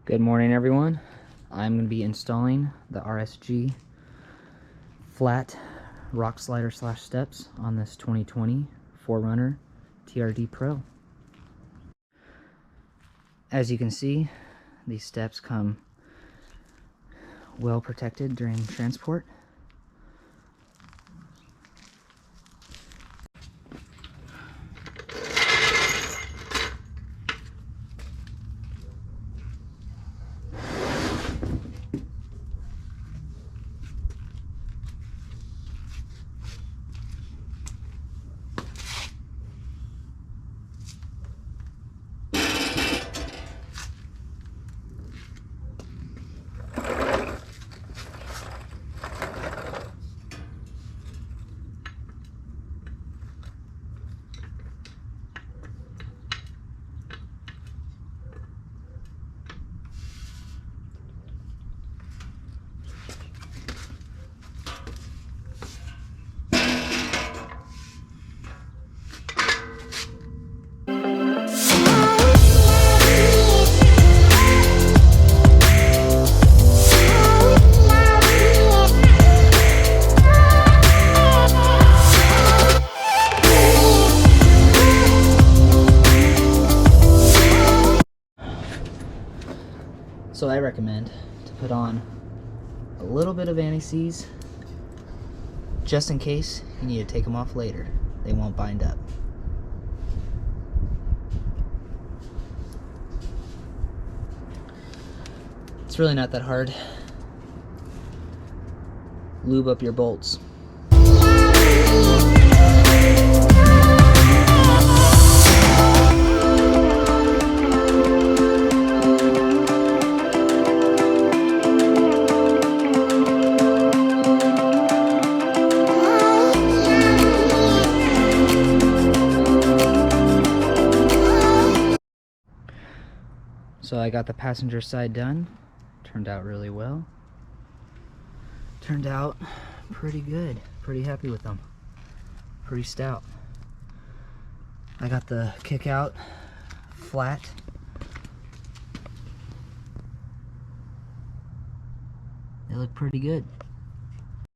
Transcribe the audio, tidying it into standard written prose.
Good morning, everyone. I'm going to be installing the RSG flat rock slider / steps on this 2020 4runner TRD Pro. As you can see, these steps come well protected during transport. So I recommend to put on a little bit of anti-seize just in case you need to take them off later. They won't bind up. It's really not that hard. Lube up your bolts. So I got the passenger side done. Turned out really well. Turned out pretty good. Pretty happy with them. Pretty stout. I got the kick out flat. They look pretty good.